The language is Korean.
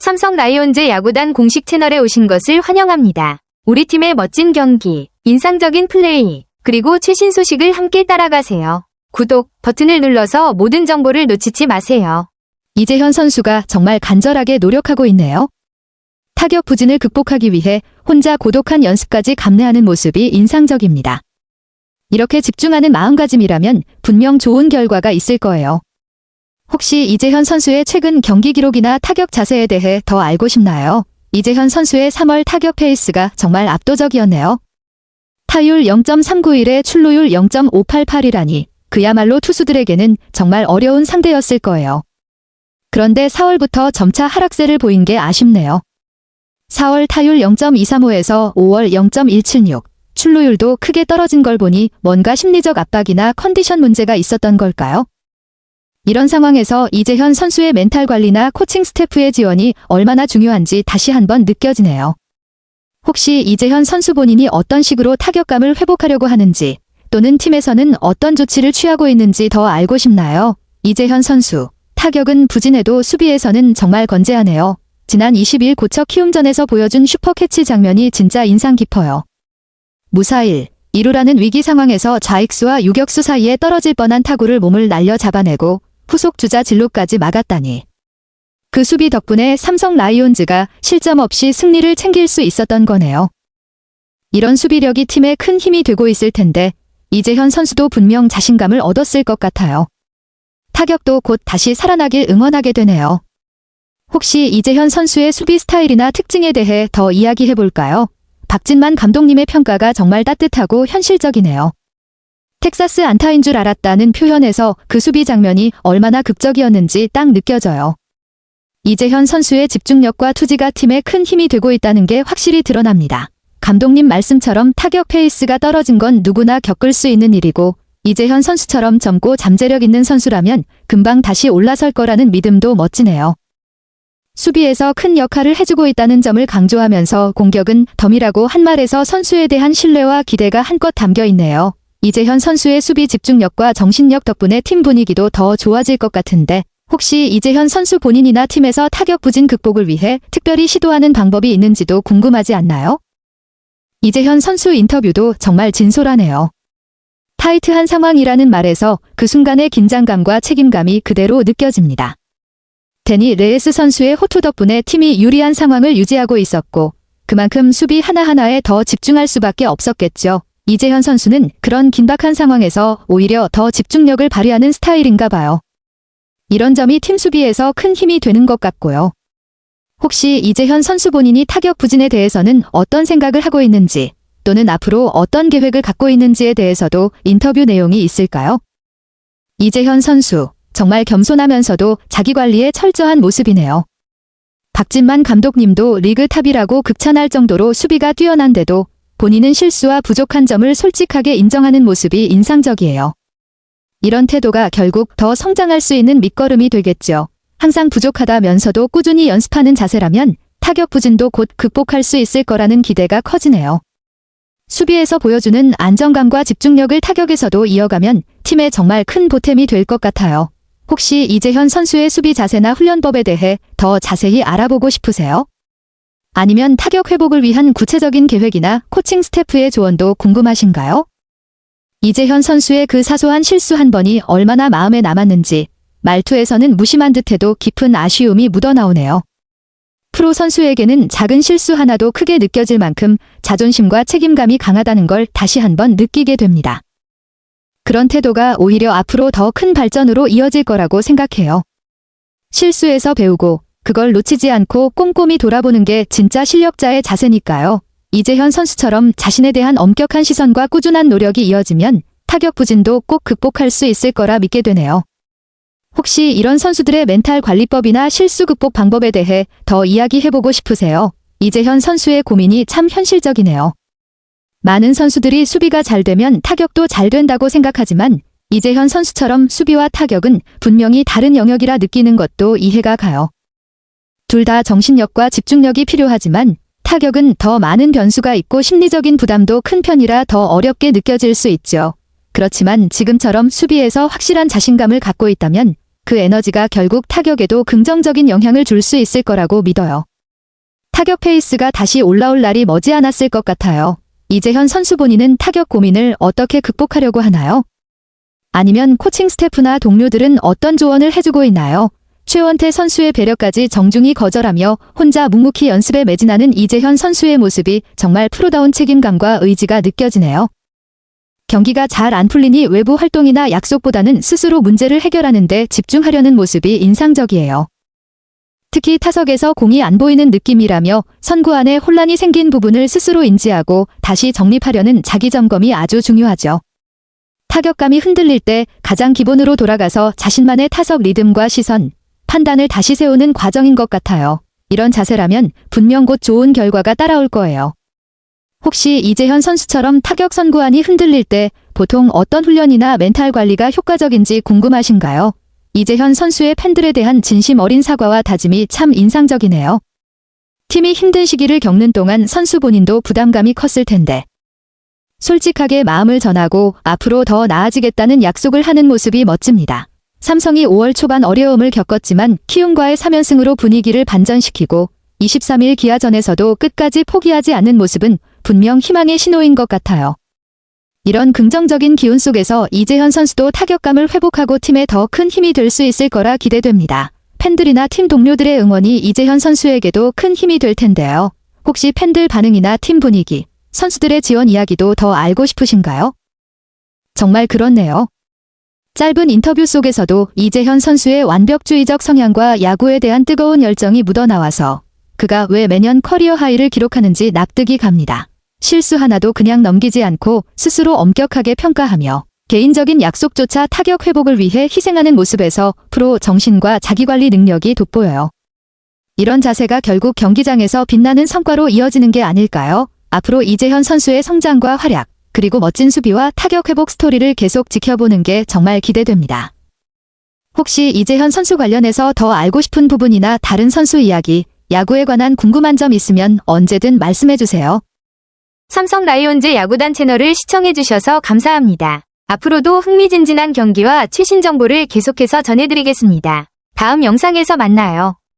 삼성 라이온즈 야구단 공식 채널에 오신 것을 환영합니다. 우리 팀의 멋진 경기, 인상적인 플레이, 그리고 최신 소식을 함께 따라가세요. 구독 버튼을 눌러서 모든 정보를 놓치지 마세요. 이재현 선수가 정말 간절하게 노력하고 있네요. 타격 부진을 극복하기 위해 혼자 고독한 연습까지 감내하는 모습이 인상적입니다. 이렇게 집중하는 마음가짐이라면 분명 좋은 결과가 있을 거예요. 혹시 이재현 선수의 최근 경기 기록이나 타격 자세에 대해 더 알고 싶나요? 이재현 선수의 3월 타격 페이스가 정말 압도적이었네요. 타율 0.391에 출루율 0.588이라니 그야말로 투수들에게는 정말 어려운 상대였을 거예요. 그런데 4월부터 점차 하락세를 보인 게 아쉽네요. 4월 타율 0.235에서 5월 0.176, 출루율도 크게 떨어진 걸 보니 뭔가 심리적 압박이나 컨디션 문제가 있었던 걸까요? 이런 상황에서 이재현 선수의 멘탈 관리나 코칭 스태프의 지원이 얼마나 중요한지 다시 한번 느껴지네요. 혹시 이재현 선수 본인이 어떤 식으로 타격감을 회복하려고 하는지 또는 팀에서는 어떤 조치를 취하고 있는지 더 알고 싶나요? 이재현 선수, 타격은 부진해도 수비에서는 정말 건재하네요. 지난 20일 고척 키움전에서 보여준 슈퍼캐치 장면이 진짜 인상 깊어요. 무사일, 2루라는 위기 상황에서 좌익수와 유격수 사이에 떨어질 뻔한 타구를 몸을 날려 잡아내고 후속 주자 진루까지 막았다니. 그 수비 덕분에 삼성 라이온즈가 실점 없이 승리를 챙길 수 있었던 거네요. 이런 수비력이 팀에 큰 힘이 되고 있을 텐데 이재현 선수도 분명 자신감을 얻었을 것 같아요. 타격도 곧 다시 살아나길 응원하게 되네요. 혹시 이재현 선수의 수비 스타일이나 특징에 대해 더 이야기해 볼까요? 박진만 감독님의 평가가 정말 따뜻하고 현실적이네요. 텍사스 안타인 줄 알았다는 표현에서 그 수비 장면이 얼마나 극적이었는지 딱 느껴져요. 이재현 선수의 집중력과 투지가 팀에 큰 힘이 되고 있다는 게 확실히 드러납니다. 감독님 말씀처럼 타격 페이스가 떨어진 건 누구나 겪을 수 있는 일이고 이재현 선수처럼 젊고 잠재력 있는 선수라면 금방 다시 올라설 거라는 믿음도 멋지네요. 수비에서 큰 역할을 해주고 있다는 점을 강조하면서 공격은 덤이라고 한 말에서 선수에 대한 신뢰와 기대가 한껏 담겨 있네요. 이재현 선수의 수비 집중력과 정신력 덕분에 팀 분위기도 더 좋아질 것 같은데 혹시 이재현 선수 본인이나 팀에서 타격 부진 극복을 위해 특별히 시도하는 방법이 있는지도 궁금하지 않나요? 이재현 선수 인터뷰도 정말 진솔하네요. 타이트한 상황이라는 말에서 그 순간의 긴장감과 책임감이 그대로 느껴집니다. 데니 레이스 선수의 호투 덕분에 팀이 유리한 상황을 유지하고 있었고 그만큼 수비 하나하나에 더 집중할 수밖에 없었겠죠. 이재현 선수는 그런 긴박한 상황에서 오히려 더 집중력을 발휘하는 스타일인가 봐요. 이런 점이 팀 수비에서 큰 힘이 되는 것 같고요. 혹시 이재현 선수 본인이 타격 부진에 대해서는 어떤 생각을 하고 있는지 또는 앞으로 어떤 계획을 갖고 있는지에 대해서도 인터뷰 내용이 있을까요? 이재현 선수, 정말 겸손하면서도 자기관리에 철저한 모습이네요. 박진만 감독님도 리그 탑이라고 극찬할 정도로 수비가 뛰어난데도 본인은 실수와 부족한 점을 솔직하게 인정하는 모습이 인상적이에요. 이런 태도가 결국 더 성장할 수 있는 밑거름이 되겠죠. 항상 부족하다면서도 꾸준히 연습하는 자세라면 타격 부진도 곧 극복할 수 있을 거라는 기대가 커지네요. 수비에서 보여주는 안정감과 집중력을 타격에서도 이어가면 팀에 정말 큰 보탬이 될 것 같아요. 혹시 이재현 선수의 수비 자세나 훈련법에 대해 더 자세히 알아보고 싶으세요? 아니면 타격 회복을 위한 구체적인 계획이나 코칭 스태프의 조언도 궁금하신가요? 이재현 선수의 그 사소한 실수 한 번이 얼마나 마음에 남았는지 말투에서는 무심한 듯해도 깊은 아쉬움이 묻어나오네요. 프로 선수에게는 작은 실수 하나도 크게 느껴질 만큼 자존심과 책임감이 강하다는 걸 다시 한번 느끼게 됩니다. 그런 태도가 오히려 앞으로 더 큰 발전으로 이어질 거라고 생각해요. 실수에서 배우고 그걸 놓치지 않고 꼼꼼히 돌아보는 게 진짜 실력자의 자세니까요. 이재현 선수처럼 자신에 대한 엄격한 시선과 꾸준한 노력이 이어지면 타격 부진도 꼭 극복할 수 있을 거라 믿게 되네요. 혹시 이런 선수들의 멘탈 관리법이나 실수 극복 방법에 대해 더 이야기해보고 싶으세요? 이재현 선수의 고민이 참 현실적이네요. 많은 선수들이 수비가 잘 되면 타격도 잘 된다고 생각하지만 이재현 선수처럼 수비와 타격은 분명히 다른 영역이라 느끼는 것도 이해가 가요. 둘 다 정신력과 집중력이 필요하지만 타격은 더 많은 변수가 있고 심리적인 부담도 큰 편이라 더 어렵게 느껴질 수 있죠. 그렇지만 지금처럼 수비에서 확실한 자신감을 갖고 있다면 그 에너지가 결국 타격에도 긍정적인 영향을 줄 수 있을 거라고 믿어요. 타격 페이스가 다시 올라올 날이 머지않았을 것 같아요. 이재현 선수 본인은 타격 고민을 어떻게 극복하려고 하나요? 아니면 코칭 스태프나 동료들은 어떤 조언을 해주고 있나요? 최원태 선수의 배려까지 정중히 거절하며 혼자 묵묵히 연습에 매진하는 이재현 선수의 모습이 정말 프로다운 책임감과 의지가 느껴지네요. 경기가 잘 안 풀리니 외부 활동이나 약속보다는 스스로 문제를 해결하는 데 집중하려는 모습이 인상적이에요. 특히 타석에서 공이 안 보이는 느낌이라며 선구 안에 혼란이 생긴 부분을 스스로 인지하고 다시 정립하려는 자기 점검이 아주 중요하죠. 타격감이 흔들릴 때 가장 기본으로 돌아가서 자신만의 타석 리듬과 시선, 판단을 다시 세우는 과정인 것 같아요. 이런 자세라면 분명 곧 좋은 결과가 따라올 거예요. 혹시 이재현 선수처럼 타격 선구안이 흔들릴 때 보통 어떤 훈련이나 멘탈 관리가 효과적인지 궁금하신가요? 이재현 선수의 팬들에 대한 진심 어린 사과와 다짐이 참 인상적이네요. 팀이 힘든 시기를 겪는 동안 선수 본인도 부담감이 컸을 텐데 솔직하게 마음을 전하고 앞으로 더 나아지겠다는 약속을 하는 모습이 멋집니다. 삼성이 5월 초반 어려움을 겪었지만 키움과의 3연승으로 분위기를 반전시키고 23일 기아전에서도 끝까지 포기하지 않는 모습은 분명 희망의 신호인 것 같아요. 이런 긍정적인 기운 속에서 이재현 선수도 타격감을 회복하고 팀에 더 큰 힘이 될 수 있을 거라 기대됩니다. 팬들이나 팀 동료들의 응원이 이재현 선수에게도 큰 힘이 될 텐데요. 혹시 팬들 반응이나 팀 분위기, 선수들의 지원 이야기도 더 알고 싶으신가요? 정말 그렇네요. 짧은 인터뷰 속에서도 이재현 선수의 완벽주의적 성향과 야구에 대한 뜨거운 열정이 묻어나와서 그가 왜 매년 커리어 하이를 기록하는지 납득이 갑니다. 실수 하나도 그냥 넘기지 않고 스스로 엄격하게 평가하며 개인적인 약속조차 타격 회복을 위해 희생하는 모습에서 프로 정신과 자기관리 능력이 돋보여요. 이런 자세가 결국 경기장에서 빛나는 성과로 이어지는 게 아닐까요? 앞으로 이재현 선수의 성장과 활약, 그리고 멋진 수비와 타격 회복 스토리를 계속 지켜보는 게 정말 기대됩니다. 혹시 이재현 선수 관련해서 더 알고 싶은 부분이나 다른 선수 이야기, 야구에 관한 궁금한 점 있으면 언제든 말씀해주세요. 삼성 라이온즈 야구단 채널을 시청해주셔서 감사합니다. 앞으로도 흥미진진한 경기와 최신 정보를 계속해서 전해드리겠습니다. 다음 영상에서 만나요.